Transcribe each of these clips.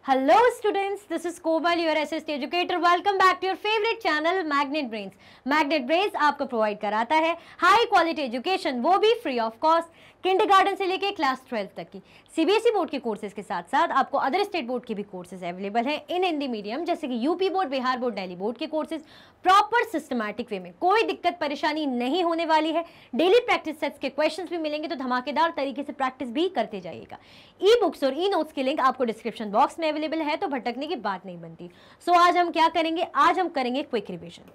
Hello students, this is Komal, your SST educator. Welcome back to your favorite channel Magnet Brains. Magnet Brains आपको provide कराता है high quality education, वो भी free of cost, kindergarten से लेके class 12 तक की सीबीएसई बोर्ड के कोर्सेज के साथ साथ आपको अदर स्टेट बोर्ड के भी कोर्सेज अवेलेबल हैं इन हिंदी मीडियम, जैसे कि UP board, Bihar board, Delhi board के कोर्सेज प्रॉपर सिस्टमैटिक वे में। कोई दिक्कत परेशानी नहीं होने वाली है। डेली प्रैक्टिस सेट्स के क्वेश्चंस भी मिलेंगे, तो धमाकेदार तरीके से प्रैक्टिस भी करते जाइएगा। ई बुक्स और ई नोट्स की लिंक आपको डिस्क्रिप्शन बॉक्स में अवेलेबल है, तो भटकने की बात नहीं बनती। सो आज हम क्या करेंगे? आज हम करेंगे क्विक रिवीजन।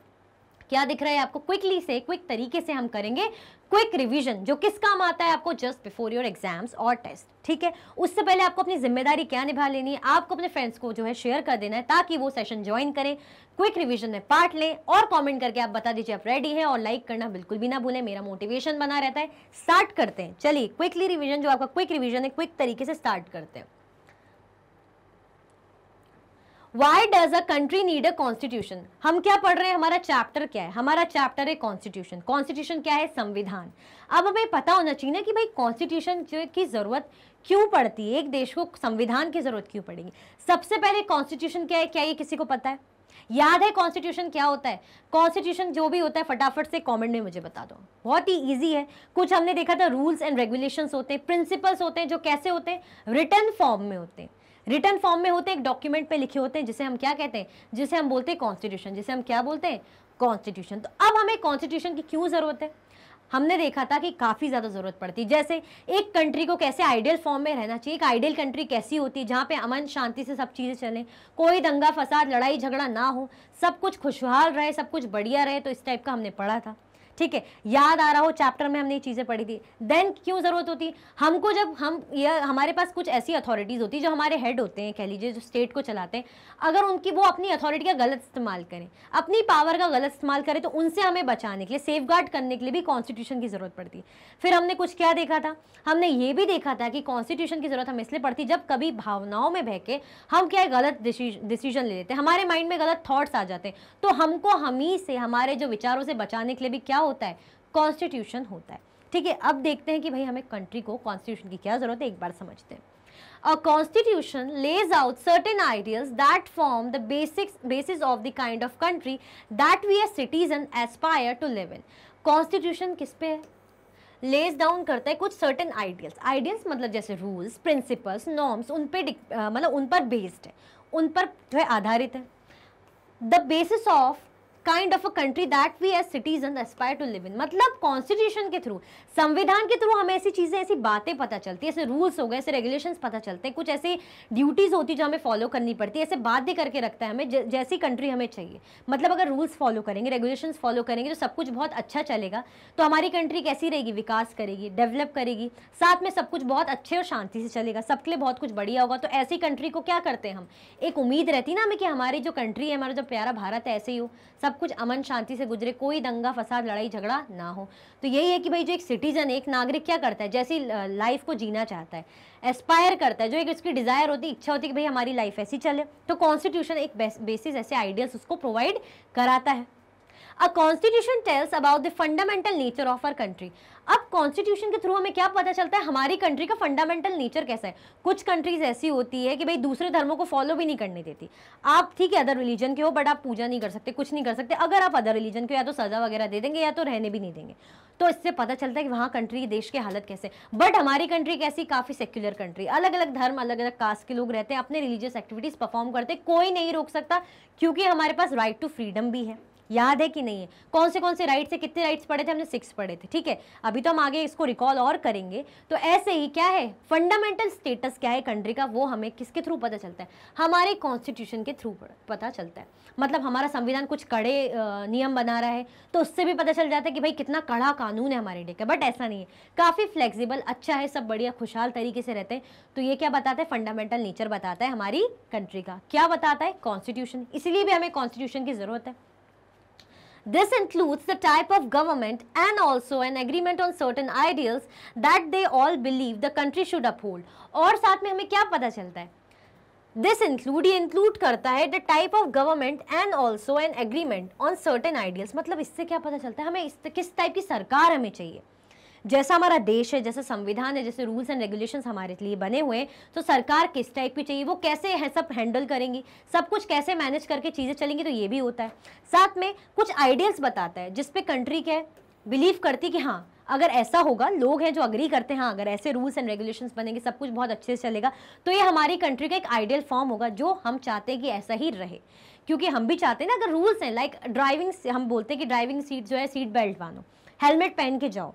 क्या दिख रहा है आपको? क्विकली से, क्विक तरीके से हम करेंगे क्विक रिवीजन, जो किस काम आता है आपको जस्ट बिफोर योर एग्जाम्स और टेस्ट। ठीक है, उससे पहले आपको अपनी जिम्मेदारी क्या निभा लेनी है, आपको अपने फ्रेंड्स को जो है शेयर कर देना है, ताकि वो सेशन ज्वाइन करें, क्विक रिवीजन में पार्ट लें, और कमेंट करके आप बता दीजिए आप रेडी हैं, और लाइक करना बिल्कुल भी ना भूलें, मेरा मोटिवेशन बना रहता है। स्टार्ट करते हैं, चलिए क्विकली रिवीजन, जो आपका क्विक रिवीजन है, क्विक तरीके से स्टार्ट करते हैं। Why does a country need a constitution? हम क्या पढ़ रहे हैं? हमारा चैप्टर क्या है? हमारा चैप्टर है कॉन्स्टिट्यूशन। कॉन्स्टिट्यूशन क्या है? संविधान। अब हमें पता होना चाहिए ना कि भाई कॉन्स्टिट्यूशन की जरूरत क्यों पड़ती है, एक देश को संविधान की जरूरत क्यों पड़ेगी। सबसे पहले कॉन्स्टिट्यूशन क्या है? क्या ये किसी को पता है? याद है कॉन्स्टिट्यूशन क्या होता है? कॉन्स्टिट्यूशन जो भी होता है फटाफट से कमेंट में मुझे बता दो। बहुत ही इजी है। कुछ हमने देखा था, रूल्स एंड रेगुलेशंस होते हैं, प्रिंसिपल्स होते हैं, जो कैसे होते हैं? रिटन फॉर्म में होते हैं। रिटन फॉर्म में होते हैं, एक डॉक्यूमेंट पे लिखे होते हैं, जिसे हम क्या कहते हैं? जिसे हम बोलते हैं कॉन्स्टिट्यूशन। जिसे हम क्या बोलते हैं? कॉन्स्टिट्यूशन। तो अब हमें कॉन्स्टिट्यूशन की क्यों जरूरत है? हमने देखा था कि काफी ज्यादा जरूरत पड़ती है। जैसे एक कंट्री को कैसे आइडियल फॉर्म में रहना चाहिए, एक आइडियल कंट्री कैसी होती है, जहाँ पे अमन शांति से सब चीजें चलें, कोई दंगा फसाद लड़ाई झगड़ा ना हो, सब कुछ खुशहाल रहे, सब कुछ बढ़िया रहे। तो इस टाइप का हमने पढ़ा था। ठीक है, याद आ रहा हो चैप्टर में हमने ये चीजें पढ़ी थी। देन क्यों जरूरत होती? हमको जब हमारे पास कुछ ऐसी अथॉरिटीज होती है, जो हमारे हेड होते हैं, कह लीजिए जो स्टेट को चलाते हैं, अगर उनकी वो अपनी अथॉरिटी का गलत इस्तेमाल करें, अपनी पावर का गलत इस्तेमाल करें, तो उनसे हमें बचाने के लिए, सेफगार्ड करने के लिए भी कॉन्स्टिट्यूशन की जरूरत पड़ती है। फिर हमने कुछ क्या देखा था? हमने ये भी देखा था कि कॉन्स्टिट्यूशन की जरूरत हमें इसलिए पड़ती, जब कभी भावनाओं में बह के हम क्या गलत डिसीजन ले लेते हैं, हमारे माइंड में गलत थॉट्स आ जाते हैं, तो हमको हम ही से, हमारे जो विचारों से बचाने के लिए भी क्या होता है? कॉन्स्टिट्यूशन होता है। ठीक है, अब देखते हैं कि भाई हमें कंट्री को कॉन्स्टिट्यूशन की क्या जरूरत है, एक बार समझते हैं। A constitution lays out certain ideals that form the basis of the kind of country that we as citizen aspire to live in. Constitution किस पे है? लेज डाउन करता है कुछ सर्टेन आइडियल्स। आइडियल्स मतलब जैसे रूल्स, प्रिंसिपल्स, नॉर्म्स, उन पे मतलब उन पर बेस्ड है, उन पर जो है आधारित है। The basis of kind of a country that we as citizen aspire to live in, मतलब कॉन्स्टिट्यूशन के थ्रू, संविधान के थ्रू हमें ऐसी चीजें, ऐसी बातें पता चलती है, ऐसे रूल्स हो गए, ऐसे रेगुलेशंस पता चलते हैं, कुछ ऐसी ड्यूटीज होती है जो हमें फॉलो करनी पड़ती है, ऐसे बाध्य करके रखता है हमें, जैसी कंट्री हमें चाहिए। मतलब अगर रूल्स फॉलो करेंगे, रेगुलेशंस फॉलो करेंगे, तो सब कुछ बहुत अच्छा चलेगा। तो हमारी कंट्री कैसी रहेगी? विकास करेगी, डेवलप करेगी, साथ में सब कुछ बहुत अच्छे और शांति से चलेगा, सबके लिए बहुत कुछ बढ़िया होगा। तो ऐसी कंट्री को क्या करते हैं हम? एक उम्मीद रहती है ना हमें कि हमारी जो कंट्री है, हमारा जो प्यारा भारत है, ऐसे ही हो, सब कुछ अमन शांति से गुजरे, कोई दंगा फसाद लड़ाई झगड़ा ना हो। तो यही है कि भाई जो एक सिटीजन, एक नागरिक क्या करता है? जैसी लाइफ को जीना चाहता है, एस्पायर करता है, जो एक उसकी डिजायर होती है, इच्छा होती है कि भाई हमारी लाइफ ऐसी चले, तो कॉन्स्टिट्यूशन एक बेसिस, ऐसे आइडियल्स उसको प्रोवाइड कराता है। A constitution tells about the fundamental nature of our country. अब कॉन्स्टिट्यूशन के थ्रू हमें क्या पता चलता है? हमारी कंट्री का फंडामेंटल नेचर कैसा है। कुछ कंट्रीज ऐसी होती है कि भाई दूसरे धर्मों को फॉलो भी नहीं करने देती। आप ठीक है अदर रिलीजन के हो, बट आप पूजा नहीं कर सकते, कुछ नहीं कर सकते। अगर आप अदर रिलीजन के हो, या तो सजा वगैरह दे देंगे, या तो रहने भी नहीं देंगे। तो इससे पता चलता है कि वहाँ कंट्री, देश की हालत कैसे। बट हमारी कंट्री कैसी? काफी सेक्युलर कंट्री, अलग अलग धर्म, अलग अलग कास्ट के लोग रहते हैं, अपने रिलीजियस एक्टिविटीज परफॉर्म करते हैं, कोई नहीं रोक सकता, क्योंकि हमारे पास राइट टू फ्रीडम भी है। याद है कि नहीं है? कौन से राइट्स है? कितने राइट्स पढ़े थे हमने? 6 पढ़े थे। ठीक है, अभी तो हम आगे इसको रिकॉल और करेंगे। तो ऐसे ही क्या है, फंडामेंटल स्टेटस क्या है कंट्री का, वो हमें किसके थ्रू पता चलता है? हमारे कॉन्स्टिट्यूशन के थ्रू पता चलता है। मतलब हमारा संविधान कुछ कड़े नियम बना रहा है, तो उससे भी पता चल जाता है कि भाई कितना कड़ा कानून है हमारे इंडिया का। बट ऐसा नहीं है, काफी फ्लेक्सिबल, अच्छा है, सब बढ़िया खुशहाल तरीके से रहते हैं। तो ये क्या बताता है? फंडामेंटल नेचर बताता है हमारी कंट्री का। क्या बताता है? कॉन्स्टिट्यूशन। इसीलिए भी हमें कॉन्स्टिट्यूशन की जरूरत है। This includes the type of government and also an agreement on certain ideals that they all believe the country should uphold. और साथ में हमें क्या पता चलता है? This include करता है the type of government and also an agreement on certain ideals. मतलब इससे क्या पता चलता है हमें किस टाइप की सरकार हमें चाहिए। जैसा हमारा देश है, जैसा संविधान है, जैसे रूल्स एंड रेगुलेशंस हमारे लिए बने हुए हैं, तो सरकार किस टाइप की चाहिए, वो कैसे है सब हैंडल करेंगी, सब कुछ कैसे मैनेज करके चीज़ें चलेंगी, तो ये भी होता है। साथ में कुछ आइडियल्स बताता है जिस पे कंट्री क्या बिलीव करती कि हाँ अगर ऐसा होगा, लोग हैं जो अग्री करते हैं हाँ अगर ऐसे रूल्स एंड रेगुलेशंस बनेंगे सब कुछ बहुत अच्छे से चलेगा, तो ये हमारी कंट्री का एक आइडियल फॉर्म होगा जो हम चाहते हैं कि ऐसा ही रहे। क्योंकि हम भी चाहते हैं ना, अगर रूल्स हैं लाइक ड्राइविंग, हम बोलते हैं कि ड्राइविंग सीट जो है सीट बेल्ट बांधो, हेलमेट पहन के जाओ,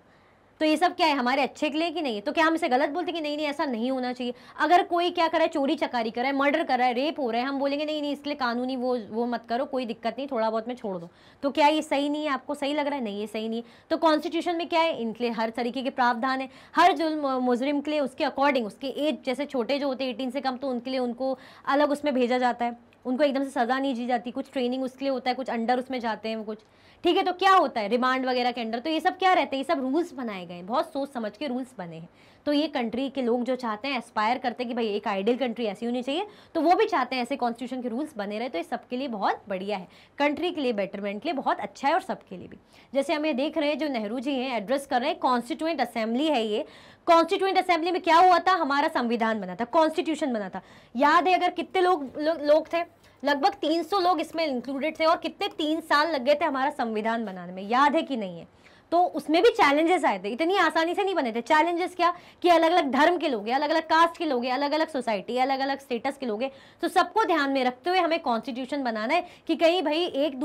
तो ये सब क्या है हमारे अच्छे के लिए कि नहीं है? तो क्या हम इसे गलत बोलते हैं कि नहीं नहीं ऐसा नहीं होना चाहिए? अगर कोई क्या कर रहा है, चोरी चकारी कर रहा है, मर्डर कर रहा है, रेप हो रहा है, हम बोलेंगे नहीं नहीं इसके लिए कानूनी वो मत करो, कोई दिक्कत नहीं, थोड़ा बहुत में छोड़ दो, तो क्या ये सही नहीं है? आपको सही लग रहा है? नहीं ये सही नहीं है। तो कॉन्स्टिट्यूशन में क्या है, इनके लिए हर तरीके के प्रावधान है, हर जुल्म मुजरिम के लिए उसके अकॉर्डिंग, उसके एज जैसे छोटे जो होते हैं 18 से कम, तो उनके लिए उनको अलग उसमें भेजा जाता है, उनको एकदम से सज़ा नहीं दी जाती, कुछ ट्रेनिंग उसके लिए होता है, कुछ अंडर उसमें जाते हैं कुछ, ठीक है। तो क्या होता है रिमांड वगैरह के अंडर, तो ये सब क्या रहते हैं, ये सब रूल्स बनाए गए हैं, बहुत सोच समझ के रूल्स बने हैं। तो ये कंट्री के लोग जो चाहते हैं, एस्पायर करते हैं कि भाई एक आइडियल कंट्री ऐसी होनी चाहिए, तो वो भी चाहते हैं ऐसे कॉन्स्टिट्यूशन के रूल्स बने रहे, तो ये सबके लिए बहुत बढ़िया है, कंट्री के लिए बेटरमेंट के लिए बहुत अच्छा है और सबके लिए भी। जैसे हम ये देख रहे हैं जो नेहरू जी हैं एड्रेस कर रहे हैं, कॉन्स्टिट्यूएंट असेंबली है ये। कॉन्स्टिट्यूएंट असेंबली में क्या हुआ था, हमारा संविधान बना था, कॉन्स्टिट्यूशन बना था। याद है अगर कितने लोग थे, लगभग 300 लोग इसमें इंक्लूडेड थे, और कितने 3 साल लग गए थे हमारा संविधान बनाने में, याद है कि नहीं है? तो उसमें भी चैलेंजेस आए थे, इतनी आसानी से नहीं बने थे। चैलेंजेस क्या कि अलग अलग धर्म के लोग हैं, अलग अलग कास्ट के लोग हैं, अलग अलग सोसाइटी, अलग अलग स्टेटस के लोग हैं, तो सबको ध्यान में रखते हुए हमें कॉन्स्टिट्यूशन बनाना है कि कहीं भाई एक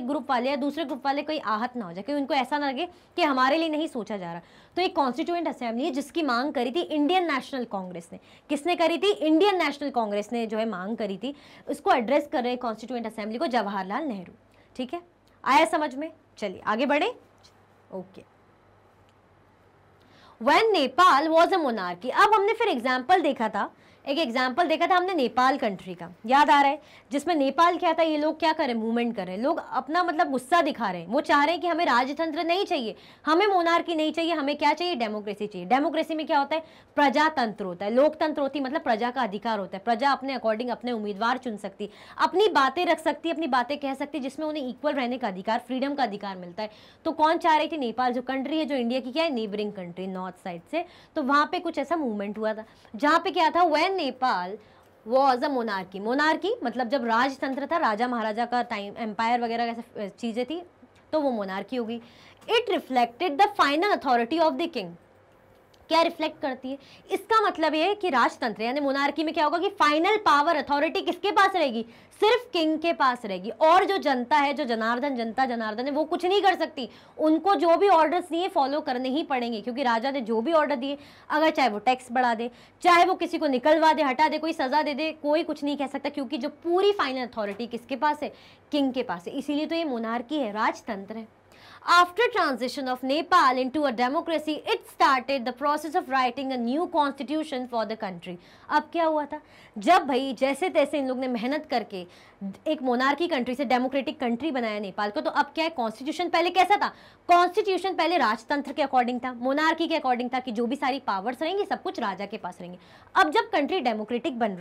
ग्रुप वाले या दूसरे ग्रुप वाले कोई आहत ना हो जाए, उनको ऐसा ना लगे कि हमारे लिए नहीं सोचा जा रहा। तो एक कॉन्स्टिट्यूएंट असेंबली है जिसकी मांग करी थी इंडियन नेशनल कांग्रेस ने। किसने करी थी? इंडियन नेशनल कांग्रेस ने जो है मांग करी थी। उसको एड्रेस कर रहे हैं कॉन्स्टिट्यूएंट असेंबली को जवाहरलाल नेहरू। ठीक है, आया समझ में? चलिए आगे बढ़े। Okay, When Nepal was a monarchy. अब हमने फिर एग्जाम्पल देखा था, एक एग्जाम्पल देखा था हमने नेपाल कंट्री का, याद आ रहा है? जिसमें नेपाल क्या था, ये लोग क्या कर रहे हैं, मूवमेंट कर रहे हैं, लोग अपना मतलब गुस्सा दिखा रहे हैं, वो चाह रहे हैं कि हमें राजतंत्र नहीं चाहिए, हमें मोनार्की नहीं चाहिए, हमें क्या चाहिए, डेमोक्रेसी चाहिए। डेमोक्रेसी में क्या होता है, प्रजातंत्र होता है, लोकतंत्र होती है, मतलब प्रजा का अधिकार होता है, प्रजा अपने अकॉर्डिंग अपने उम्मीदवार चुन सकती, अपनी बातें रख सकती, अपनी बातें कह सकती, जिसमें उन्हें इक्वल रहने का अधिकार, फ्रीडम का अधिकार मिलता है। तो कौन चाह रही थी? नेपाल जो कंट्री है, जो इंडिया की क्या है, नेबरिंग कंट्री नॉर्थ साइड से, तो वहां पे कुछ ऐसा मूवमेंट हुआ था जहां पे क्या था, when Nepal was a monarchy. Monarchy मतलब जब राजतंत्र था, राजा महाराजा का टाइम, एम्पायर वगैरह ऐसे चीजें थी, तो वो मोनार्की हो गई। It reflected the final authority of the king. क्या रिफ्लेक्ट करती है? इसका मतलब ये है कि राजतंत्र यानी मोनार्की में क्या होगा कि फाइनल पावर अथॉरिटी किसके पास रहेगी? सिर्फ किंग के पास रहेगी, और जो जनता है, जो जनता जनार्दन है, वो कुछ नहीं कर सकती। उनको जो भी ऑर्डर्स दिए फॉलो करने ही पड़ेंगे, क्योंकि राजा ने जो भी ऑर्डर दिए, अगर चाहे वो टैक्स बढ़ा दे, चाहे वो किसी को निकलवा दे, हटा दे, कोई सजा दे दे, कोई कुछ नहीं कह सकता, क्योंकि जो पूरी फाइनल अथॉरिटी किसके पास है? किंग के पास है। इसीलिए तो ये मोनार्की है, राजतंत्र है। After transition of Nepal into a democracy, it started the process of writing a new constitution for the country. अब क्या हुआ था? जब भाई जैसे तैसे इन लोग ने मेहनत करके एक मोनार्की कंट्री से डेमोक्रेटिक कंट्री बनाया नेपाल को, तो अब क्या है, कॉन्स्टिट्यूशन पहले कैसा था? कॉन्स्टिट्यूशन पहले राजतंत्र के अकॉर्डिंग था, मोनार्की के अकॉर्डिंग था कि जो भी सारी पावर्स रहेंगी सब कुछ राजा के पास रहेंगे। अब जब कंट्री डेमोक्रेटिक बन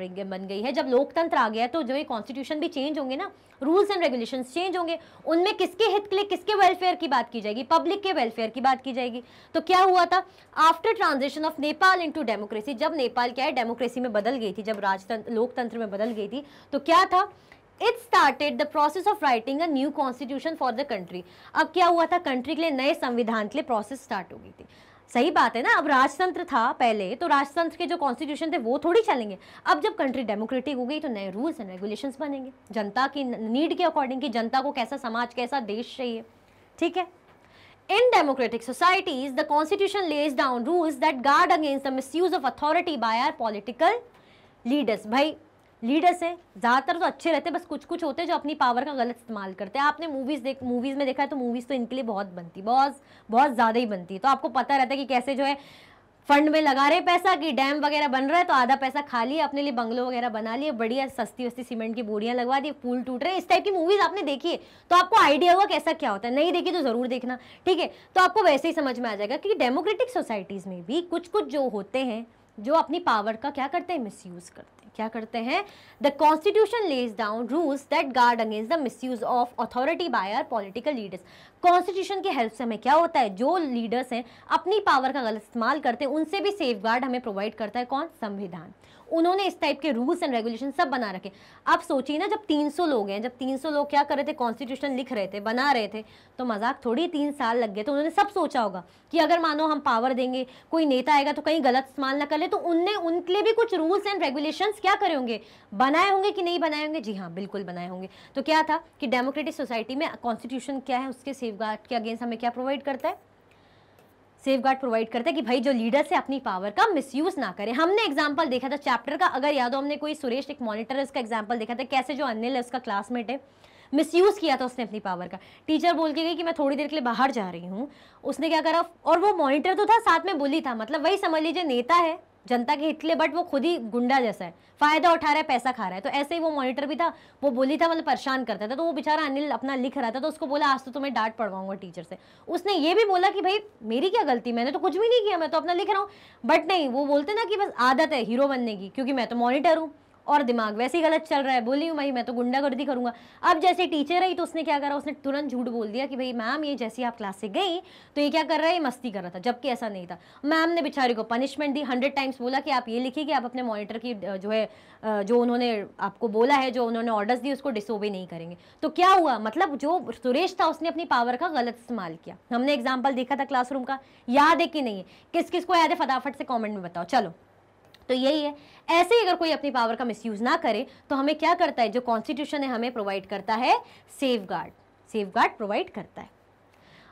गई है, जब लोकतंत्र आ गया, तो जो ये कॉन्स्टिट्यूशन भी चेंज होंगे ना, रूल्स एंड रेगुलेशंस चेंज होंगे, उनमें किसके हित के लिए, किसके वेलफेयर की बात की जाएगी? पब्लिक के वेलफेयर की बात की जाएगी। तो क्या हुआ था, after transition of Nepal into democracy, जब नेपाल क्या है डेमोक्रेसी में बदल गई थी, जब राजतंत्र लोकतंत्र में बदल गई थी, तो क्या था, it started the process of writing a new constitution for the country. अब क्या हुआ था, कंट्री के लिए नए संविधान के लिए प्रोसेस स्टार्ट हो गई थी। सही बात है ना, अब राजतंत्र था पहले, तो राजतंत्र के जो कॉन्स्टिट्यूशन थे वो थोड़ी चलेंगे। अब जब कंट्री डेमोक्रेटिक हो गई, तो नए रूल्स एंड रेगुलेशंस बनेंगे जनता की नीड के अकॉर्डिंग, कि जनता को कैसा समाज, कैसा देश चाहिए। ठीक है, in democratic societies the constitution lays down rules that guard against the misuse of authority by our political leaders। भाई लीडर्स हैं ज़्यादातर तो अच्छे रहते हैं, बस कुछ कुछ होते हैं जो अपनी पावर का गलत इस्तेमाल करते हैं। आपने मूवीज़ में देखा है, तो मूवीज़ तो इनके लिए बहुत बनती, बहुत ज़्यादा ही बनती है। तो आपको पता रहता है कि कैसे जो है फंड में लगा रहे पैसा, कि डैम वगैरह बन रहा है तो आधा पैसा खा लिया, अपने लिए बंगलो वगैरह बना लिए, बढ़िया सस्ती सीमेंट की बोरियां लगवा दी, पुल टूट रहे। इस टाइप की मूवीज आपने देखी है तो आपको आइडिया होगा कैसा क्या होता है। नहीं देखी तो जरूर देखना, ठीक है। तो आपको वैसे ही समझ में आ जाएगा कि डेमोक्रेटिक सोसाइटीज में भी कुछ कुछ जो होते हैं जो अपनी पावर का क्या करते हैं, मिसयूज करते हैं। क्या करते हैं, the constitution lays down rules that guard against the misuse of authority by our political leaders. Constitution की हेल्प से हमें क्या होता है, जो लीडर्स हैं अपनी पावर का गलत इस्तेमाल करते हैं उनसे भी सेफ गार्ड हमें प्रोवाइड करता है कौन, संविधान। उन्होंने इस टाइप के रूल्स एंड रेगुलेशन सब बना रखे। आप सोचिए ना, जब 300 लोग हैं, जब 300 लोग क्या कर रहे थे, कॉन्स्टिट्यूशन लिख रहे थे, बना रहे थे, तो मजाक थोड़ी 3 साल लग गए। तो उन्होंने सब सोचा होगा कि अगर मानो हम पावर देंगे, कोई नेता आएगा तो कहीं गलत इस्तेमाल ना कर ले, तो उनने उनके लिए भी कुछ रूल्स एंड रेगुलेशंस क्या करे होंगे, बनाए होंगे कि नहीं बनाए होंगे। जी हाँ, बिल्कुल बनाए होंगे। तो क्या था कि डेमोक्रेटिक सोसाइटी में कॉन्स्टिट्यूशन क्या है, उसके सेफगार्ड के अगेंस्ट हमें क्या प्रोवाइड करता है, सेफगार्ड प्रोवाइड करता है कि भाई जो लीडर से अपनी पावर का मिसयूज ना करे। हमने एग्जांपल देखा था चैप्टर का, अगर याद हो, हमने कोई सुरेश एक मॉनिटर है उसका एग्जांपल देखा था, कैसे जो अनिल है उसका क्लासमेट है, मिसयूज किया था उसने अपनी पावर का। टीचर बोल के गई कि मैं थोड़ी देर के लिए बाहर जा रही हूँ, उसने क्या करा, और वो मॉनिटर तो था साथ में बुली था, मतलब वही समझ लीजिए नेता है जनता के हित के लिए, बट वो खुद ही गुंडा जैसा है, फायदा उठा रहा है, पैसा खा रहा है। तो ऐसे ही वो मॉनिटर भी था, वो बोली था, मतलब परेशान करता था। तो वो बेचारा अनिल अपना लिख रहा था, तो उसको बोला आज तो तुम्हें डांट पड़वाऊंगा टीचर से। उसने ये भी बोला कि भाई मेरी क्या गलती, मैंने तो कुछ भी नहीं किया, मैं तो अपना लिख रहा हूँ। बट नहीं, वो बोलते ना कि बस आदत है हीरो बनने की, क्योंकि मैं तो मॉनिटर हूँ और दिमाग वैसे ही गलत चल रहा है, बोली हूँ भाई मैं तो गुंडागर्दी करूंगा। अब जैसे टीचर आई तो उसने क्या करा, उसने तुरंत झूठ बोल दिया कि भाई मैम ये जैसे आप क्लास से गई तो ये क्या कर रहा है, ये मस्ती कर रहा था, जबकि ऐसा नहीं था। मैम ने बेचारे को पनिशमेंट दी, 100 टाइम्स बोला कि आप ये लिखिए कि आप अपने मॉनिटर की जो है जो उन्होंने आपको बोला है, जो उन्होंने ऑर्डर्स दिए उसको डिसोबे नहीं करेंगे। तो क्या हुआ, मतलब जो सुरेश था उसने अपनी पावर का गलत इस्तेमाल किया। हमने एग्जाम्पल देखा था क्लासरूम का, याद है कि नहीं है, किस किस को याद है फटाफट से कॉमेंट में बताओ। चलो, तो यही है, ऐसे ही अगर कोई अपनी पावर का मिसयूज ना करे तो हमें क्या करता है, जो कॉन्स्टिट्यूशन है हमें प्रोवाइड करता है सेफगार्ड, सेफगार्ड प्रोवाइड करता है।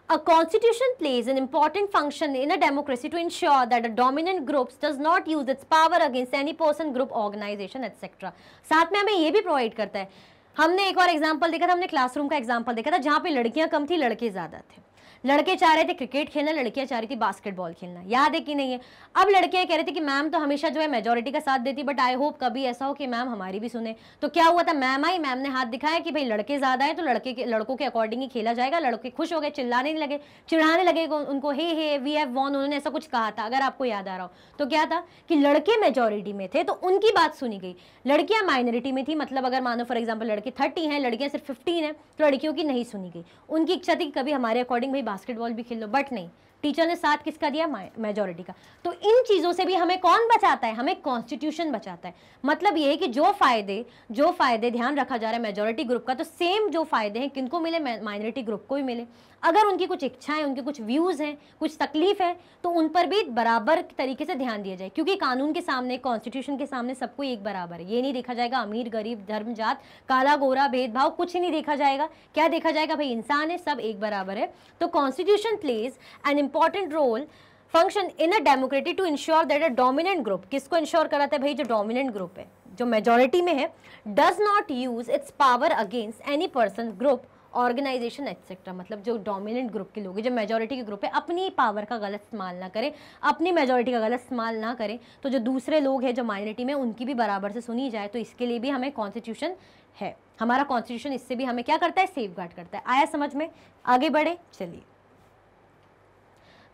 A constitution plays an important function in a democracy to ensure that the dominant groups does not use its power against any person, group, organization, etc. साथ में हमें ये भी प्रोवाइड करता है। हमने एक और एग्जाम्पल देखा था, हमने क्लासरूम का एग्जाम्पल देखा था, जहाँ पे लड़कियां कम थी, लड़के ज्यादा थे। लड़के चाह रहे थे क्रिकेट खेलना, लड़कियां चाह रही थी बास्केटबॉल खेलना, याद है कि नहीं है। अब लड़कियां कह रही थी कि मैम तो हमेशा जो है मेजोरिटी का साथ देती, बट आई होप कभी ऐसा हो कि मैम हमारी भी सुने। तो क्या हुआ था, मैम आई, मैम ने हाथ दिखाया कि भाई लड़के ज्यादा है तो लड़कों के अकॉर्डिंग ही खेला जाएगा। लड़के खुश हो गए, चिल्लाने लगे, चिढ़ाने लगे उनको, हे वी हैव वॉन, उन्होंने ऐसा कुछ कहा था, अगर आपको याद आ रहा हो। तो क्या था कि लड़के मेजोरिटी में थे तो उनकी बात सुनी गई, लड़कियां माइनॉरिटी में थी, मतलब अगर मानो फॉर एग्जाम्पल लड़के 30 हैं, लड़कियां सिर्फ 15 हैं, तो लड़कियों की नहीं सुनी गई। उनकी इच्छा थी कि कभी हमारे अकॉर्डिंग भाई बास्केटबॉल भी खेल लो, बट नहीं, टीचर ने साथ किसका दिया, मेजोरिटी का। तो इन चीजों से भी हमें कौन बचाता है, हमें कॉन्स्टिट्यूशन बचाता है। मतलब ये है कि जो फायदे ध्यान रखा जा रहा है मेजोरिटी ग्रुप का, तो सेम जो फायदे हैं किनको मिले, माइनॉरिटी ग्रुप को भी मिले। अगर उनकी कुछ इच्छाएं, उनके कुछ व्यूज हैं, कुछ तकलीफ है, तो उन पर भी बराबर तरीके से ध्यान दिया जाए, क्योंकि कानून के सामने, कॉन्स्टिट्यूशन के सामने सबको एक बराबर है। ये नहीं देखा जाएगा अमीर गरीब, धर्म जात, काला गोरा, भेदभाव कुछ नहीं देखा जाएगा। क्या देखा जाएगा, भाई इंसान है, सब एक बराबर है। तो constitution plays an important role function in a democracy to ensure that a dominant group, किसको इंश्योर कराता है भाई, जो डोमिनेंट ग्रुप है, जो मेजोरिटी में है, does not use its power against any person, group, organisation etcetera. मतलब जो डोमिनेंट ग्रुप के लोग हैं, जो मेजोरिटी के ग्रुप है, अपनी पावर का गलत इस्तेमाल ना करें, अपनी मेजोरिटी का गलत इस्तेमाल ना करें, तो जो दूसरे लोग हैं जो माइनॉरिटी में, उनकी भी बराबर से सुनी जाए। तो इसके लिए भी हमें कॉन्स्टिट्यूशन है, हमारा कॉन्स्टिट्यूशन इससे भी हमें क्या करता है, सेफगार्ड करता है। आया समझ में, आगे बढ़े, चलिए।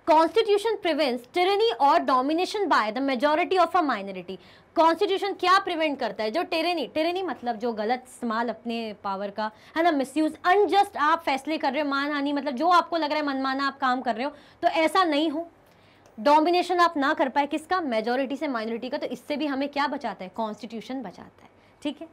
कॉन्स्टिट्यूशन प्रिवेंट्स टिरनी और domination by the majority of a minority. Constitution क्या प्रिवेंट करता है, जो टिरनी मतलब जो गलत इस्तेमाल अपने पावर का है ना, मिसयूज, अनजस्ट आप फैसले कर रहे हो, मानहानि, मतलब जो आपको लग रहा है मनमाना आप काम कर रहे हो, तो ऐसा नहीं हो, डोमिनेशन आप ना कर पाए, किसका, मेजोरिटी से माइनॉरिटी का। तो इससे भी हमें क्या बचाता है, कॉन्स्टिट्यूशन बचाता है। ठीक है,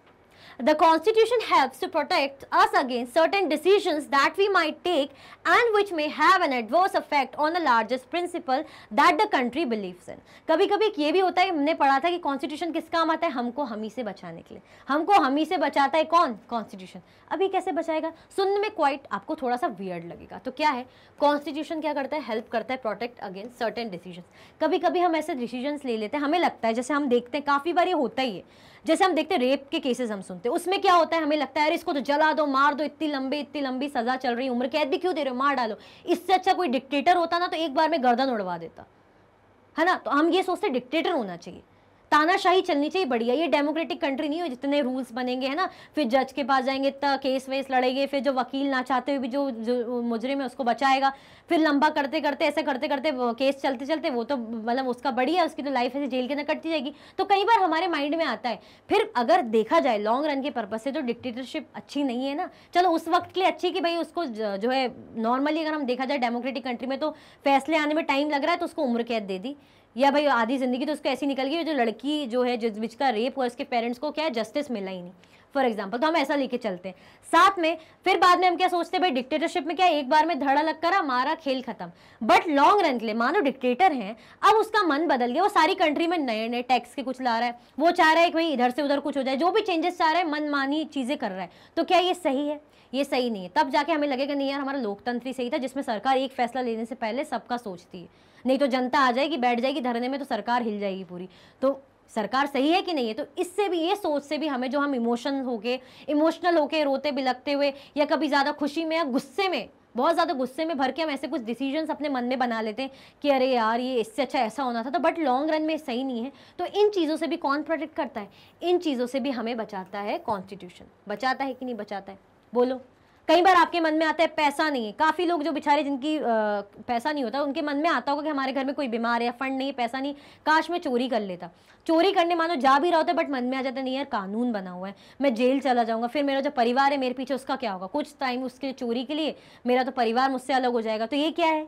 The Constitution helps to protect us against certain decisions that we might take and which may have an adverse effect on the largest principle that the country believes in. कभी कभी ये भी होता है, हमने पढ़ा था कि कॉन्स्टिट्यूशन किस काम आता है, हमको हमी से बचाने के लिए। हमको हमी से बचाता है कौन, कॉन्स्टिट्यूशन। अभी कैसे बचाएगा, सुनने में क्वाइट आपको थोड़ा सा वियर्ड लगेगा। तो क्या है, कॉन्स्टिट्यूशन क्या करता है, हेल्प करता है प्रोटेक्ट अगेंस्ट सर्टेन डिसीजंस। कभी कभी हम ऐसे डिसीजंस ले लेते हैं, हमें लगता है, जैसे हम देखते हैं काफ़ी बार ये होता ही है, जैसे हम देखते हैं रेप के केसेस हम सुनते हैं, उसमें क्या होता है, हमें लगता है यार इसको तो जला दो, मार दो, इतनी लंबी सजा चल रही, उम्र कैद भी क्यों दे रहे हो, मार डालो। इससे अच्छा कोई डिक्टेटर होता ना तो एक बार में गर्दन उड़वा देता, है ना। तो हम ये सोचते डिक्टेटर होना चाहिए, तानाशाही चलनी चाहिए बढ़िया। ये डेमोक्रेटिक कंट्री नहीं हो जितने रूल्स बनेंगे, है ना, फिर जज के पास जाएंगे, केस वेस लड़ेंगे, फिर जो वकील ना चाहते हुए भी जो मुजरिम है उसको बचाएगा, फिर लंबा करते करते ऐसे करते करते केस चलते चलते वो तो मतलब उसका बढ़िया, उसकी तो लाइफ ऐसे जेल के अंदर कटती जाएगी। तो कई बार हमारे माइंड में आता है, फिर अगर देखा जाए लॉन्ग रन के पर्पज से तो डिक्टेटरशिप अच्छी नहीं है ना। चलो उस वक्त के लिए अच्छी कि भाई उसको जो है नॉर्मली अगर हम देखा जाए डेमोक्रेटिक कंट्री में तो फैसले आने में टाइम लग रहा है तो उसको उम्र कैद दे दी, या भाई आधी जिंदगी तो उसको ऐसी निकल गई, जो लड़की जो है जिसका रेप हुआ उसके पेरेंट्स को क्या है जस्टिस मिला ही नहीं, फॉर एग्जाम्पल। तो हम ऐसा लेके चलते हैं साथ में। फिर बाद में हम क्या सोचते हैं, भाई डिक्टेटरशिप में क्या एक बार में धड़ा लग करा मारा खेल खत्म। बट लॉन्ग रन के लिए मानो डिक्टेटर है, अब उसका मन बदल गया, वो सारी कंट्री में नए नए टैक्स के कुछ ला रहा है, वो चाह रहा है कि भाई इधर से उधर कुछ हो जाए, जो भी चेंजेस चाह रहा है मनमानी चीजें कर रहा है। तो क्या ये सही है? ये सही नहीं है। तब जाके हमें लगेगा नहीं यार हमारा लोकतंत्र ही सही था, जिसमें सरकार एक फैसला लेने से पहले सबका सोचती है, नहीं तो जनता आ जाएगी बैठ जाएगी धरने में तो सरकार हिल जाएगी पूरी। तो सरकार सही है कि नहीं है? तो इससे भी, ये सोच से भी हमें, जो हम इमोशनल होके रोते बिलखते हुए या कभी ज़्यादा खुशी में या गुस्से में, बहुत ज़्यादा गुस्से में भर के हम ऐसे कुछ डिसीजंस अपने मन में बना लेते हैं कि अरे यार ये इससे अच्छा ऐसा होना था, तो बट लॉन्ग रन में सही नहीं है। तो इन चीज़ों से भी कौन प्रोटेक्ट करता है? इन चीज़ों से भी हमें बचाता है कॉन्स्टिट्यूशन। बचाता है कि नहीं बचाता है? बोलो। कई बार आपके मन में आता है पैसा नहीं है, काफ़ी लोग जो बेचारे जिनकी पैसा नहीं होता उनके मन में आता होगा कि हमारे घर में कोई बीमार है या फंड नहीं, पैसा नहीं, काश मैं चोरी कर लेता। चोरी करने मानो जा भी रहा होता है बट मन में आ जाता है नहीं यार कानून बना हुआ है, मैं जेल चला जाऊंगा, फिर मेरा जो परिवार है मेरे पीछे उसका क्या होगा, कुछ टाइम उसके चोरी के लिए मेरा तो परिवार मुझसे अलग हो जाएगा। तो ये क्या है?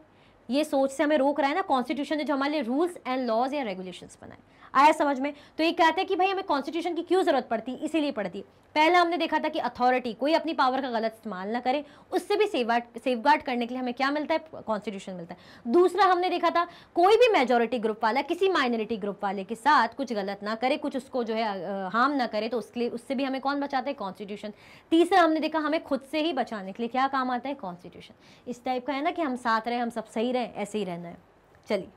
ये सोच से हमें रोक रहा है ना कॉन्स्टिट्यूशन ने, जो हमारे लिए रूल्स एंड लॉज या रेगुलेशंस बनाए। आया समझ में? तो ये कहते हैं कि भाई हमें कॉन्स्टिट्यूशन की क्यों जरूरत पड़ती, इसीलिए पड़ती। पहला हमने देखा था कि अथॉरिटी, कोई अपनी पावर का गलत इस्तेमाल ना करे, उससे भी सेफगार्ड करने के लिए हमें क्या मिलता है? कॉन्स्टिट्यूशन मिलता है। दूसरा हमने देखा था कोई भी मेजोरिटी ग्रुप वाला किसी माइनॉरिटी ग्रुप वाले के साथ कुछ गलत ना करे, कुछ उसको जो है हार्म ना करे, तो उससे भी हमें कौन बचाता है? कॉन्स्टिट्यूशन। तीसरा हमने देखा हमें खुद से ही बचाने के लिए क्या काम आता है? कॉन्स्टिट्यूशन। इस टाइप का है ना कि हम साथ रहें, हम सब सही रहें, ऐसे ही रहना है। चलिए,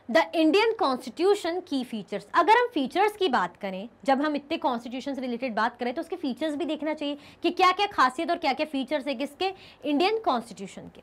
द इंडियन कॉन्स्टिट्यूशन की फीचर्स। अगर हम फीचर्स की बात करें, जब हम इतने कॉन्स्टिट्यूशन से रिलेटेड बात करें तो उसके फीचर्स भी देखना चाहिए कि क्या क्या खासियत और क्या क्या फीचर्स है किसके? इंडियन कॉन्स्टिट्यूशन के।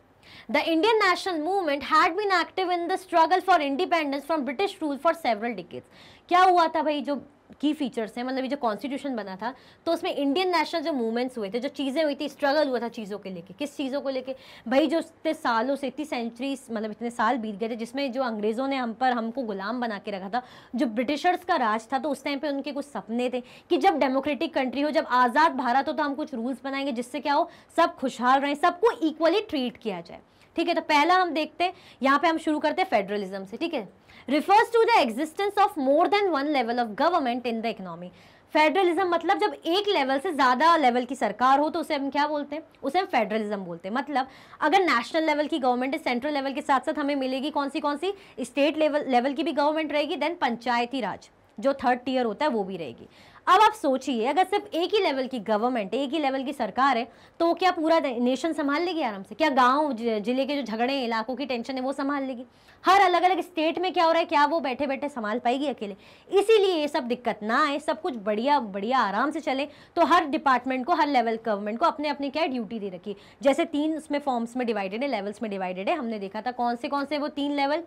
The Indian national movement had been active in the struggle for independence from British rule for several decades. क्या हुआ था भाई? जो की फीचर्स हैं, मतलब ये जो कॉन्स्टिट्यूशन बना था तो उसमें इंडियन नेशनल जो मूवमेंट्स हुए थे, जो चीज़ें हुई थी, स्ट्रगल हुआ था चीज़ों के लेके। किस चीज़ों को लेके भाई? जो इतने सालों से, इतनी सेंचुरीज, मतलब इतने साल बीत गए थे जिसमें जो अंग्रेज़ों ने हमको गुलाम बना के रखा था, जो ब्रिटिशर्स का राज था, तो उस टाइम पे उनके कुछ सपने थे कि जब डेमोक्रेटिक कंट्री हो, जब आज़ाद भारत हो, तो हम कुछ रूल्स बनाएंगे जिससे क्या हो, सब खुशहाल रहें, सबको इक्वली ट्रीट किया जाए। ठीक है, तो पहला हम देखते हैं, यहाँ पे हम शुरू करते हैं फेडरलिज्म से। ठीक है, refers to the existence of more than one level of government in the economy। Federalism मतलब जब एक लेवल से ज्यादा लेवल की सरकार हो तो उसे हम क्या बोलते हैं? उसे हम फेडरलिज्म बोलते हैं। मतलब अगर नेशनल लेवल की गवर्नमेंट है, सेंट्रल लेवल के साथ साथ हमें मिलेगी कौन सी स्टेट लेवल की भी गवर्नमेंट रहेगी, देन पंचायती राज जो थर्ड टियर होता है वो भी रहेगी। अब आप सोचिए, अगर सिर्फ एक ही लेवल की गवर्नमेंट है, एक ही लेवल की सरकार है, तो क्या पूरा नेशन संभाल लेगी आराम से? क्या गांव जिले के जो झगड़े इलाकों की टेंशन है वो संभाल लेगी? हर अलग अलग स्टेट में क्या हो रहा है, क्या वो बैठे बैठे संभाल पाएगी अकेले? इसीलिए ये सब दिक्कत ना आए, सब कुछ बढ़िया बढ़िया आराम से चले, तो हर डिपार्टमेंट को, हर लेवल गवर्नमेंट को अपने अपने क्या ड्यूटी दे रखी। जैसे 3 उसमें फॉर्म्स में डिवाइडेड है, लेवल्स में डिवाइडेड है। हमने देखा था कौन से वो 3 लेवल,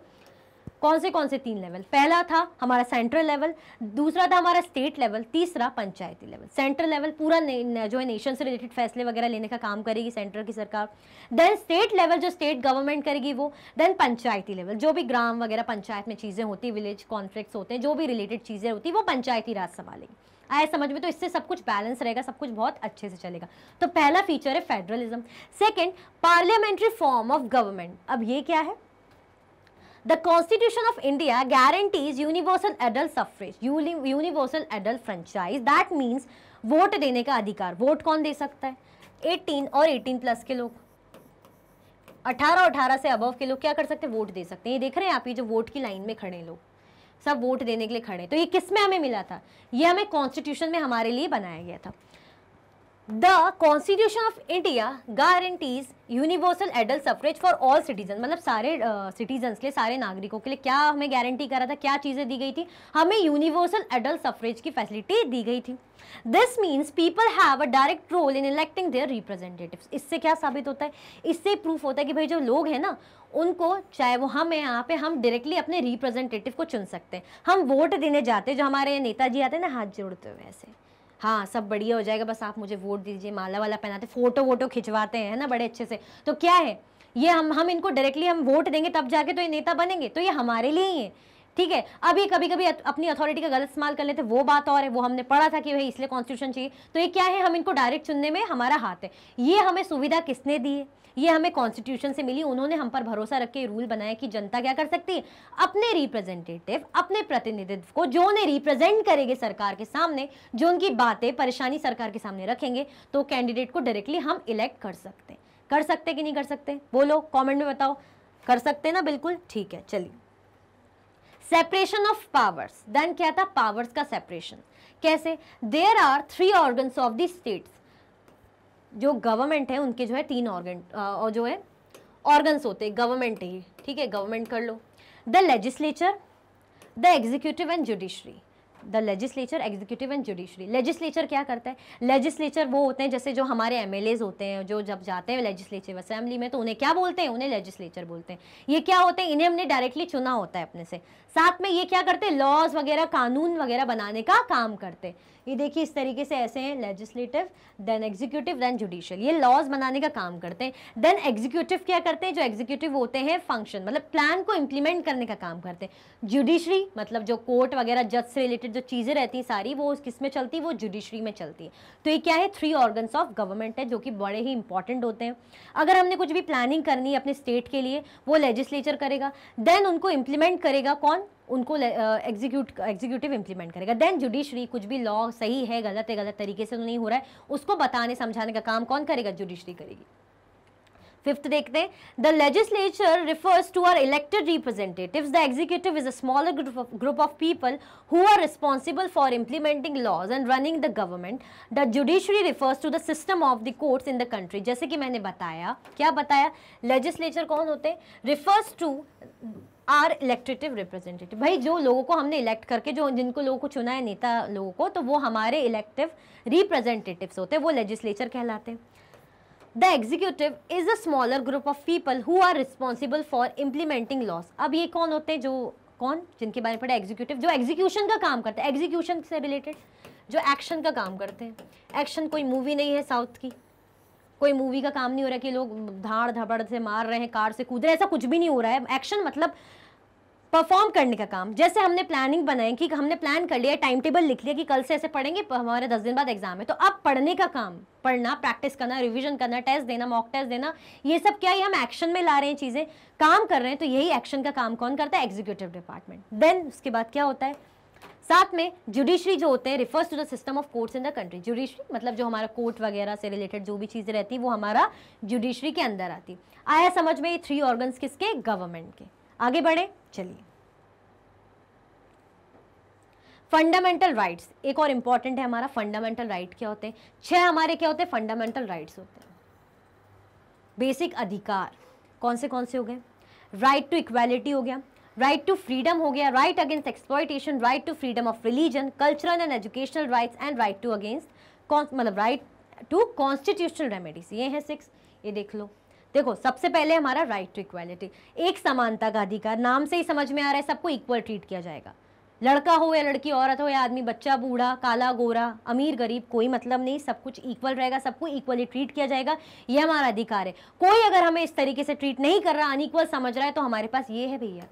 कौन से 3 लेवल? पहला था हमारा सेंट्रल लेवल, दूसरा था हमारा स्टेट लेवल, तीसरा पंचायती लेवल। सेंट्रल लेवल पूरा जो है नेशन से रिलेटेड फैसले वगैरह लेने का काम करेगी सेंटर की सरकार। देन स्टेट लेवल जो स्टेट गवर्नमेंट करेगी वो। देन पंचायती लेवल जो भी ग्राम वगैरह पंचायत में चीज़ें होती, विलेज कॉन्फ्लिक्ट्स होते हैं, जो भी रिलेटेड चीज़ें होती वो पंचायती राज संभालेगी। आए समझ में? तो इससे सब कुछ बैलेंस रहेगा, सब कुछ बहुत अच्छे से चलेगा। तो पहला फीचर है federalism. Second, parliamentary form of government. अब ये क्या है? The Constitution of India guarantees universal adult suffrage, universal adult franchise. That means vote देने का अधिकार। वोट कौन दे सकता है? 18 और 18 प्लस के लोग, 18 से अबव के लोग क्या कर सकते हैं? वोट दे सकते हैं। ये देख रहे हैं आप, ये जो वोट की लाइन में खड़े हैं लोग, सब वोट देने के लिए खड़े। तो ये किस में हमें मिला था? ये हमें कॉन्स्टिट्यूशन में हमारे लिए बनाया गया था। The constitution of India guarantees universal adult suffrage for all citizen, मतलब सारे सिटीजन्स के लिए, सारे नागरिकों के लिए क्या हमें गारंटी करा था, क्या चीजें दी गई थी, हमें यूनिवर्सल एडल्ट सफरेज की फैसिलिटी दी गई थी। This means people have a direct role in electing their representatives. इससे क्या साबित होता है, इससे प्रूफ होता है कि भाई जो लोग हैं ना, उनको चाहे वो हम हैं यहाँ पे, हम डायरेक्टली अपने रिप्रेजेंटेटिव को चुन सकते हैं। हम वोट देने जाते हैं, जो हमारे नेताजी आते हैं ना हाथ जोड़ते हुए ऐसे, हाँ सब बढ़िया हो जाएगा, बस आप मुझे वोट दीजिए, माला वाला पहनाते, फोटो वोटो खिंचवाते हैं ना बड़े अच्छे से। तो क्या है ये, हम इनको डायरेक्टली हम वोट देंगे तब जाके तो ये नेता बनेंगे, तो ये हमारे लिए ही है, ठीक है। अब ये कभी कभी अपनी अथॉरिटी का गलत इस्तेमाल कर लेते, वो बात और है, वो हमने पढ़ा था कि भाई इसलिए कॉन्स्टिट्यूशन चाहिए। तो ये क्या है, हम इनको डायरेक्ट चुनने में हमारा हाथ है। ये हमें सुविधा किसने दी है, ये हमें कॉन्स्टिट्यूशन से मिली। उन्होंने हम पर भरोसा रख के रूल बनाया कि जनता क्या कर सकती है, अपने रिप्रेजेंटेटिव, अपने प्रतिनिधित्व को जो उन्हें रिप्रेजेंट करेंगे सरकार के सामने, जो उनकी बातें परेशानी सरकार के सामने रखेंगे, तो कैंडिडेट को डायरेक्टली हम इलेक्ट कर सकते हैं। कर सकते कि नहीं कर सकते, बोलो कमेंट में बताओ। कर सकते ना, बिल्कुल ठीक है। चलिए, सेपरेशन ऑफ पावर्स, देन क्या था, पावर्स का सेपरेशन कैसे। There are 3 organs of the states, जो गवर्नमेंट है उनके जो है 3 ऑर्गन और जो है ऑर्गन्स होते हैं, गवर्नमेंट है, ठीक है, गवर्नमेंट कर लो। The legislature, the executive and judiciary. The legislature, executive and judiciary. Legislature क्या करता है, लेजिस्लेचर वो होते हैं जैसे जो हमारे एमएलएज होते हैं, जो जब जाते हैं लेजिस्लेटिव असेंबली में, तो उन्हें क्या बोलते हैं, उन्हें लेजिस्लेचर बोलते हैं। ये क्या होते हैं, इन्हें हमने डायरेक्टली चुना होता है अपने से। साथ में ये क्या करते हैं, लॉज वगैरह, कानून वगैरह बनाने का काम करते हैं। ये देखिए इस तरीके से ऐसे हैं, legislative, then executive, then judicial, ये लॉज बनाने का काम करते हैं। देन एग्जीक्यूटिव क्या करते हैं, जो एग्जीक्यूटिव होते हैं फंक्शन, मतलब प्लान को इंप्लीमेंट करने का काम करते हैं। जुडिशरी मतलब जो कोर्ट वगैरह, जज से रिलेटेड जो चीजें रहती हैं सारी, वो किस में चलती है, वो जुडिशरी में चलती है। तो ये क्या है, 3 ऑर्गन्स ऑफ गवर्नमेंट है, जो कि बड़े ही इंपॉर्टेंट होते हैं। अगर हमने कुछ भी प्लानिंग करनी है अपने स्टेट के लिए, वो लेजिस्लेचर करेगा, देन उनको इंप्लीमेंट करेगा कौन, उनको एग्जीक्यूटिव इंप्लीमेंट करेगा। देन जुडिशरी, कुछ भी लॉ सही है गलत तरीके से तो नहीं हो रहा है, उसको बताने समझाने का काम कौन करेगा, जुडिशरी करेगी। 5th देखते हैं, the legislature refers to our elected representatives, the executive is a smaller group of people who are responsible for implementing laws and running the government. The judiciary refers to the system of the courts in the country. जैसे कि मैंने बताया, क्या बताया, legislature कौन होते हैं, refers to are इलेक्टेटिव representative, भाई जो लोगों को हमने इलेक्ट करके, जो जिनको लोगों को चुना है नेता लोगों को, तो वो हमारे इलेक्टिव रिप्रेजेंटेटिव्स होते हैं, वो लेजिस्लेचर कहलाते हैं। The executive is a smaller group of people who are responsible for implementing laws. अब ये कौन होते हैं, जो कौन, जिनके बारे में पढ़ा, एग्जीक्यूटिव, जो एग्जीक्यूशन का काम करते हैं, एग्जीक्यूशन से रिलेटेड जो एक्शन का काम करते हैं। एक्शन कोई मूवी नहीं है साउथ की, कोई मूवी का काम नहीं हो रहा है कि लोग धाड़ धपड़ से मार रहे हैं, कार से कूद रहे हैं, ऐसा कुछ भी नहीं हो रहा है। एक्शन मतलब परफॉर्म करने का काम। जैसे हमने प्लानिंग बनाई कि हमने प्लान कर लिया, टाइम टेबल लिख लिया कि कल से ऐसे पढ़ेंगे, हमारे 10 दिन बाद एग्जाम है, तो अब पढ़ने का काम, पढ़ना, प्रैक्टिस करना, रिवीजन करना, टेस्ट देना, मॉक टेस्ट देना, ये सब क्या है, हम एक्शन में ला रहे हैं, चीजें काम कर रहे हैं। तो यही एक्शन का काम कौन करता है, एग्जीक्यूटिव डिपार्टमेंट। देन उसके बाद क्या होता है, साथ में जुडिशरी जो होते हैं, refers to the system of courts in the country. Judiciary मतलब जो हमारा कोर्ट वगैरह से रिलेटेड जो भी चीजें रहती है, वो हमारा जुडिशरी के अंदर आती। आया समझ में, ये 3 ऑर्गन्स किसके, गवर्नमेंट के। आगे बढ़े, चलिए। फंडामेंटल राइट्स एक और इंपॉर्टेंट है हमारा। फंडामेंटल राइट क्या होते हैं, 6 हमारे क्या होते हैं, फंडामेंटल राइट्स होते हैं, बेसिक अधिकार। कौन से हो गए, राइट टू इक्वालिटी हो गया, राइट टू फ्रीडम हो गया, right against exploitation, right to freedom of religion, cultural and educational rights, and right to against मतलब राइट टू कॉन्स्टिट्यूशनल रेमेडीज। ये है 6, ये देख लो। देखो सबसे पहले हमारा राइट टू इक्वालिटी, एक समानता का अधिकार। नाम से ही समझ में आ रहा है, सबको इक्वल ट्रीट किया जाएगा, लड़का हो या लड़की, औरत हो या आदमी, बच्चा बूढ़ा, काला गोरा, अमीर गरीब, कोई मतलब नहीं, सब कुछ इक्वल रहेगा, सबको इक्वली ट्रीट किया जाएगा, ये हमारा अधिकार है। कोई अगर हमें इस तरीके से ट्रीट नहीं कर रहा, अनइक्वल समझ रहा है, तो हमारे पास ये है भैया,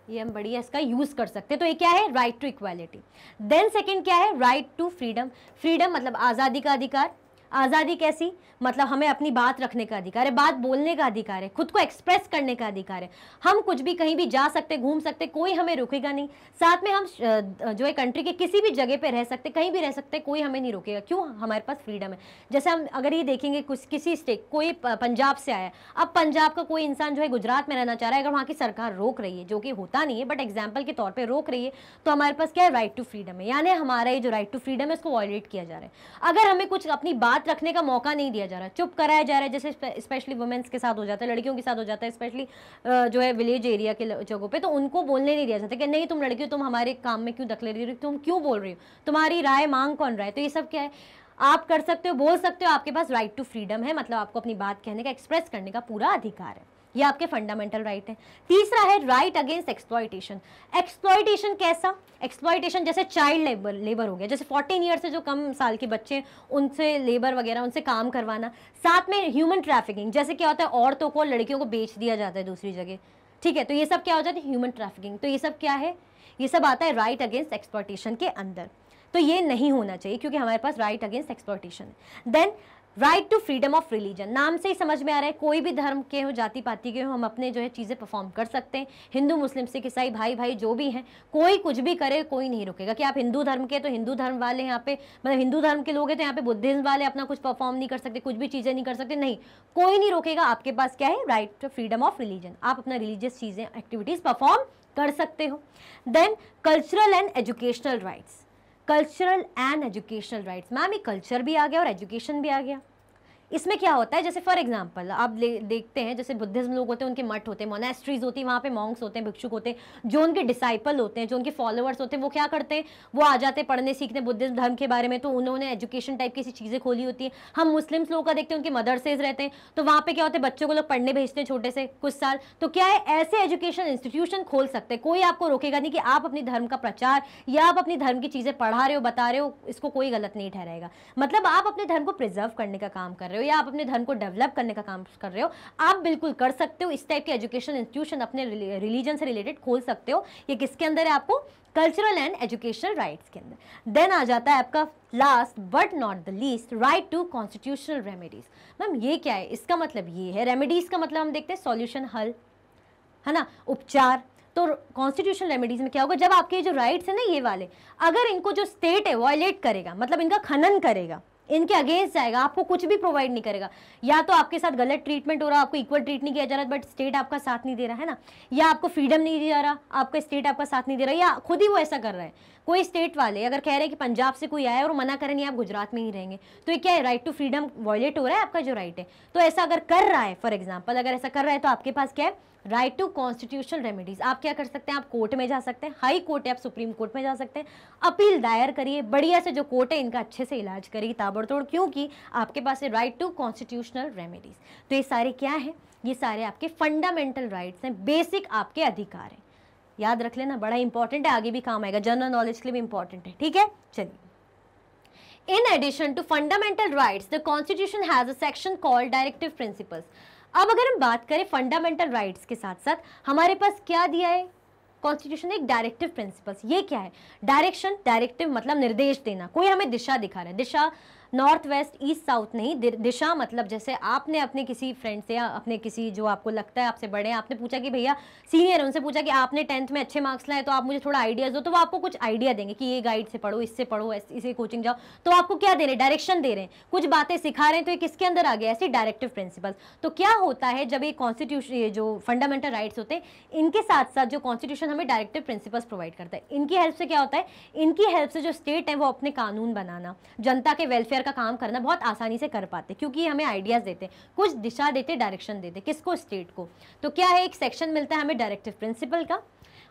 ये हम बढ़िया इसका यूज कर सकते हैं। तो ये क्या है, right to equality. Then second क्या है, राइट टू फ्रीडम। फ्रीडम मतलब आज़ादी का अधिकार। आज़ादी कैसी, मतलब हमें अपनी बात रखने का अधिकार है, बात बोलने का अधिकार है, खुद को एक्सप्रेस करने का अधिकार है। हम कुछ भी कहीं भी जा सकते, घूम सकते, कोई हमें रोकेगा नहीं। साथ में हम जो है कंट्री के किसी भी जगह पे रह सकते, कहीं भी रह सकते, कोई हमें नहीं रोकेगा। क्यों, हमारे पास फ्रीडम है। जैसे हम अगर ये देखेंगे, किसी स्टेट, कोई पंजाब से आया, अब पंजाब का कोई इंसान जो है गुजरात में रहना चाह रहा है, अगर वहाँ की सरकार रोक रही है, जो कि होता नहीं है बट एग्जाम्पल के तौर पर रोक रही है, तो हमारे पास क्या है, राइट टू फ्रीडम है। यानी हमारा ये जो राइट टू फ्रीडम है, उसको वॉयलेट किया जा रहा है। अगर हमें कुछ अपनी बात बात रखने का मौका नहीं दिया जा रहा, चुप कराया जा रहा है, जैसे स्पेशली वुमेन्स के साथ हो जाता है, लड़कियों के साथ हो जाता है, स्पेशली जो है विलेज एरिया के जगहों पे, तो उनको बोलने नहीं दिया जाता कि नहीं तुम लड़की हो, तुम हमारे काम में क्यों दखल दे रही हो, तुम क्यों बोल रही हो, तुम्हारी राय मांग कौन रहा है। तो ये सब क्या है, आप कर सकते हो, बोल सकते हो, आपके पास राइट टू फ्रीडम है, मतलब आपको अपनी बात कहने का, एक्सप्रेस करने का पूरा अधिकार है, ये आपके फंडामेंटल राइट है। तीसरा है राइट अगेंस्ट एक्सप्लॉयटेशन। एक्सप्लॉयटेशन कैसा, एक्सप्लॉयटेशन जैसे चाइल्ड लेबर हो गया, जैसे 14 ईयर से जो कम साल के बच्चे, उनसे लेबर वगैरह, उनसे काम करवाना। साथ में ह्यूमन ट्रैफिकिंग, जैसे क्या होता है औरतों को, लड़कियों को बेच दिया जाता है दूसरी जगह, ठीक है, तो ये सब क्या हो जाता है, ह्यूमन ट्रैफिकिंग। तो ये सब क्या है, ये सब आता है राइट अगेंस्ट एक्सप्लॉयटेशन के अंदर। तो ये नहीं होना चाहिए क्योंकि हमारे पास राइट अगेंस्ट एक्सप्लॉयटेशन है। Then right to freedom of religion, नाम से ही समझ में आ रहा है कोई भी धर्म के हो, जाति पाति के हो, हम अपने जो है चीज़ें परफॉर्म कर सकते हैं। हिंदू मुस्लिम सिख ईसाई भाई भाई जो भी हैं, कोई कुछ भी करे, कोई नहीं रोकेगा कि आप हिंदू धर्म के तो हिंदू धर्म वाले यहाँ पे, मतलब हिंदू धर्म के लोग हैं तो यहाँ पे बुद्धिज्म वाले अपना कुछ परफॉर्म नहीं कर सकते, कुछ भी चीज़ें नहीं कर सकते, नहीं, कोई नहीं रोकेगा। आपके पास क्या है, right to freedom of religion, आप अपना रिलीजियस चीज़ें एक्टिविटीज़ परफॉर्म कर सकते हो। Then cultural and educational rights, cultural and educational rights, ma'am ये कल्चर भी आ गया और एजुकेशन भी आ गया। इसमें क्या होता है, जैसे फॉर एग्जांपल आप देखते हैं, जैसे बुद्धिज्म लोग होते हैं, उनके मठ होते हैं, मोनेस्ट्रीज होती है, वहाँ पे मॉन्क्स होते हैं, भिक्षुक होते हैं, जो उनके डिसाइपल होते हैं, जो उनके फॉलोअर्स होते हैं, वो क्या करते हैं, वो आ जाते हैं पढ़ने सीखने बुद्धिज्म धर्म के बारे में, तो उन्होंने एजुकेशन टाइप की चीज़ें खोली होती है। हम मुस्लिम्स लोगों का देखते हैं, उनके मदरसेज रहते हैं, तो वहाँ पे क्या होता है, बच्चों को लोग पढ़ने भेजते हैं छोटे से कुछ साल, तो क्या है, ऐसे एजुकेशन इंस्टीट्यूशन खोल सकते हैं, कोई आपको रोकेगा नहीं कि आप अपनी धर्म का प्रचार या आप अपनी धर्म की चीज़ें पढ़ा रहे हो, बता रहे हो, इसको कोई गलत नहीं ठहराएगा। मतलब आप अपने धर्म को प्रिजर्व करने का काम कर रहे हो या आप अपने धर्म को डेवलप करने का काम कर रहे हो, आप बिल्कुल कर सकते हो। इस टाइप के एजुकेशन इंस्टीट्यूशन अपने रिलीजन से रिलेटेड खोल सकते हो। ये किसके अंदर है, आपको कल्चरल एंड एजुकेशनल राइट्स के अंदर। देन आ जाता है आपका last but not the least, right to constitutional remedies. Ma'am ये क्या है, इसका मतलब ये है, रेमेडीज का मतलब हम देखते हैं सॉल्यूशन, हल, है ना, उपचार। तो कॉन्स्टिट्यूशनल रेमेडीज में क्या होगा, जब आपके जो राइट्स है ना ये वाले, अगर इनको जो स्टेट है वायलेट करेगा, मतलब इनका खनन करेगा, इनके अगेंस्ट जाएगा, आपको कुछ भी प्रोवाइड नहीं करेगा, या तो आपके साथ गलत ट्रीटमेंट हो रहा, आपको इक्वल ट्रीट नहीं किया जा रहा, बट स्टेट आपका साथ नहीं दे रहा है ना, या आपको फ्रीडम नहीं दिया जा रहा, आपका स्टेट आपका साथ नहीं दे रहा, या खुद ही वो ऐसा कर रहा है। कोई स्टेट वाले अगर कह रहे हैं कि पंजाब से कोई आया और मना करें नहीं आप गुजरात में ही रहेंगे, तो ये क्या है, राइट टू फ्रीडम वायलेट हो रहा है, आपका जो राइट है। तो ऐसा अगर कर रहा है, फॉर एग्जाम्पल अगर ऐसा कर रहा है, तो आपके पास क्या है, राइट टू कॉन्स्टिट्यूशनल रेमेडीज। आप क्या कर सकते हैं, आप कोर्ट में जा सकते हैं, हाई कोर्ट है, आप सुप्रीम कोर्ट में जा सकते हैं, अपील दायर करिए, बढ़िया से जो कोर्ट है इनका अच्छे से इलाज करिए ताबड़तोड़, क्योंकि आपके पास है राइट टू कॉन्स्टिट्यूशनल रेमेडीज। तो ये सारे क्या है, ये सारे आपके फंडामेंटल राइट्स हैं, बेसिक आपके अधिकार हैं, याद रख लेना, बड़ा इंपॉर्टेंट है, आगे भी काम आएगा, जनरल नॉलेज के लिए भी इंपॉर्टेंट है, ठीक है। चलिए, in addition to fundamental rights the constitution has a section called directive principles. अब अगर हम बात करें फंडामेंटल राइट्स के साथ साथ हमारे पास क्या दिया है कॉन्स्टिट्यूशन ने, एक डायरेक्टिव प्रिंसिपल्स। ये क्या है, डायरेक्शन, डायरेक्टिव मतलब निर्देश देना, कोई हमें दिशा दिखा रहा है, दिशा नॉर्थ वेस्ट ईस्ट साउथ नहीं, दिशा मतलब जैसे आपने अपने किसी फ्रेंड से या अपने किसी जो आपको लगता है आपसे बड़े हैं, आपने पूछा कि भैया सीनियर है, उनसे पूछा कि आपने 10th में अच्छे मार्क्स लाए तो आप मुझे थोड़ा आइडियाज दो, तो वो आपको कुछ आइडिया देंगे कि ये गाइड से पढ़ो, इससे पढ़ो, इसे कोचिंग जाओ, तो आपको क्या दे रहे हैं, डायरेक्शन दे रहे हैं, कुछ बातें सिखा रहे हैं, तो ये किसके अंदर आ गया, ऐसे डायरेक्टिव प्रिंसिपल्स। तो क्या होता है जब ये कॉन्स्टिट्यूशन, ये जो फंडामेंटल राइट्स होते हैं, इनके साथ साथ जो कॉन्स्टिट्यूशन हमें डायरेक्टिव प्रिंसिपल्स प्रोवाइड करता है, इनकी हेल्प से क्या होता है, इनकी हेल्प से जो स्टेट है वो अपने कानून बनाना, जनता के वेलफेयर का काम करना बहुत आसानी से कर पाते, क्योंकि हमें आइडियाज देते, कुछ दिशा देते, डायरेक्शन देते, किसको, स्टेट को। तो क्या है, एक सेक्शन मिलता है हमें डायरेक्टिव प्रिंसिपल का,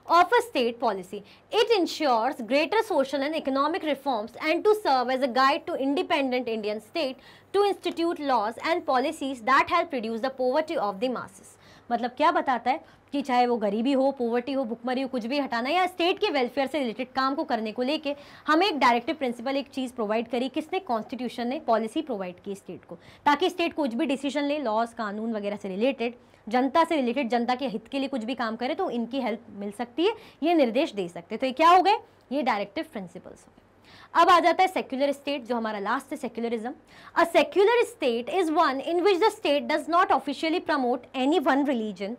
of a state policy, it ensures greater social and economic reforms and to serve as a guide to independent Indian state to institute laws and policies that help reduce the poverty of the masses. मतलब क्या बताता है कि चाहे वो गरीबी हो, poverty हो, भुखमरी हो, कुछ भी हटाना या स्टेट के वेलफेयर से रिलेटेड काम को करने को लेके हमें एक डायरेक्टिव प्रिंसिपल, एक चीज़ प्रोवाइड करी, किसने, कॉन्स्टिट्यूशन ने, पॉलिसी प्रोवाइड की स्टेट को, ताकि स्टेट कुछ भी डिसीजन ले, लॉज कानून वगैरह से रिलेटेड, जनता से रिलेटेड, जनता के हित के लिए कुछ भी काम करे तो इनकी हेल्प मिल सकती है, ये निर्देश दे सकते हैं। तो ये क्या हो गए, ये डायरेक्टिव प्रिंसिपल्स हो गए। अब आ जाता है सेक्युलर स्टेट, जो हमारा लास्ट है secularism. A secular state is one in which the state does not officially promote any one religion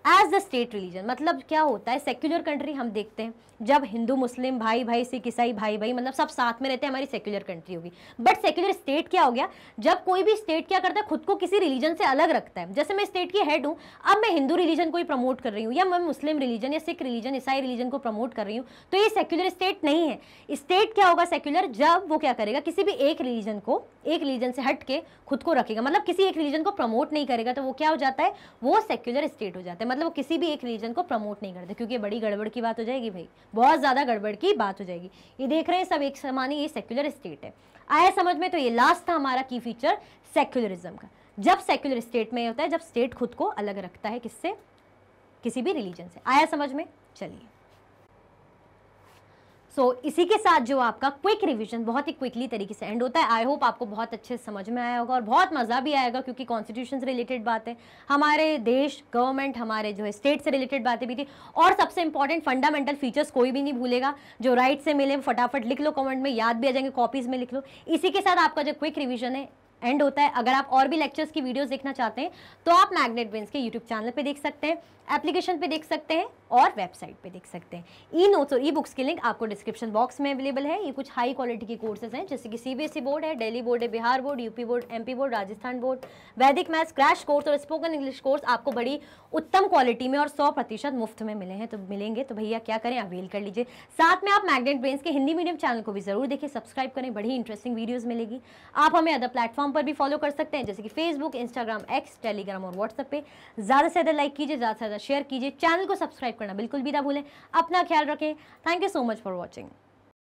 as the state religion. मतलब क्या होता है, सेक्युलर कंट्री हम देखते हैं जब हिंदू मुस्लिम भाई भाई, सिख ईसाई भाई भाई, मतलब सब साथ में रहते हैं, हमारी सेक्युलर कंट्री होगी। बट सेक्युलर स्टेट क्या हो गया, जब कोई भी स्टेट क्या करता है, खुद को किसी रिलीजन से अलग रखता है। जैसे मैं स्टेट की हेड हूँ, अब मैं हिंदू रिलीजन को ही प्रमोट कर रही हूँ, या मैं मुस्लिम रिलीजन या सिख रिलीजन ईसाई रिलीजन को प्रमोट कर रही हूँ, तो ये सेक्युलर स्टेट नहीं है। स्टेट क्या होगा सेक्युलर, जब वो क्या करेगा, किसी भी एक रिलीजन को, एक रिलीजन से हट के खुद को रखेगा, मतलब किसी एक रिलीजन को प्रमोट नहीं करेगा, तो वो क्या हो जाता है, वो सेक्युलर स्टेट हो जाता है। मतलब वो किसी भी एक रिलीजन को प्रमोट नहीं करते, क्योंकि बड़ी गड़बड़ की बात हो जाएगी भाई, बहुत ज्यादा गड़बड़ की बात हो जाएगी। ये देख रहे हैं सब एक समान, ये सेक्युलर स्टेट है। आया समझ में? तो ये लास्ट था हमारा की फीचर सेक्युलरिज्म का। जब सेक्युलर स्टेट में होता है, जब स्टेट खुद को अलग रखता है किससे, किसी भी रिलीजन से। आया समझ में? चलिए, इसी के साथ जो आपका क्विक रिवीजन बहुत ही क्विकली तरीके से एंड होता है। आई होप आपको बहुत अच्छे से समझ में आया होगा और बहुत मज़ा भी आएगा, क्योंकि कॉन्स्टिट्यूशन से रिलेटेड बातें, हमारे देश गवर्नमेंट, हमारे जो है स्टेट से रिलेटेड बातें भी थी, और सबसे इंपॉर्टेंट फंडामेंटल फीचर्स कोई भी नहीं भूलेगा। जो राइट से मिले फटाफट लिख लो, कमेंट में याद भी आ जाएंगे, कॉपीज़ में लिख लो। इसी के साथ आपका जो क्विक रिविजन है एंड होता है। अगर आप और भी लेक्चर्स की वीडियोस देखना चाहते हैं तो आप मैग्नेट ब्रेन्स के यूट्यूब चैनल पे देख सकते हैं, एप्लीकेशन पे देख सकते हैं और वेबसाइट पे देख सकते हैं। ई नोट्स और ई बुक्स की लिंक आपको डिस्क्रिप्शन बॉक्स में अवेलेबल है। ये कुछ हाई क्वालिटी के कोर्सेज हैं, जैसे कि सीबीएसई बोर्ड है, दिल्ली बोर्ड है, Bihar board, UP board, MP board, Rajasthan board, वैदिक मैथ्स क्रैश कोर्स और स्पोकन इंग्लिश कोर्स आपको बड़ी उत्तम क्वालिटी में और 100% मुफ्त में मिलेंगे। तो भैया क्या करें, अवेल कर लीजिए। साथ में आप मैग्नेट ब्रेन्स के हिंदी मीडियम चैनल को भी जरूर देखिए, सब्सक्राइब करें, बड़ी इंटरेस्टिंग वीडियोज मिलेगी। आप हमें अदर प्लेटफॉर्म पर भी फॉलो कर सकते हैं, जैसे कि फेसबुक, इंस्टाग्राम, एक्स, टेलीग्राम और व्हाट्सएप पे। ज़्यादा से ज़्यादा लाइक कीजिए, ज़्यादा से ज़्यादा शेयर कीजिए, चैनल को सब्सक्राइब करना बिल्कुल भी ना भूलें। अपना ख्याल रखें। Thank you so much for watching.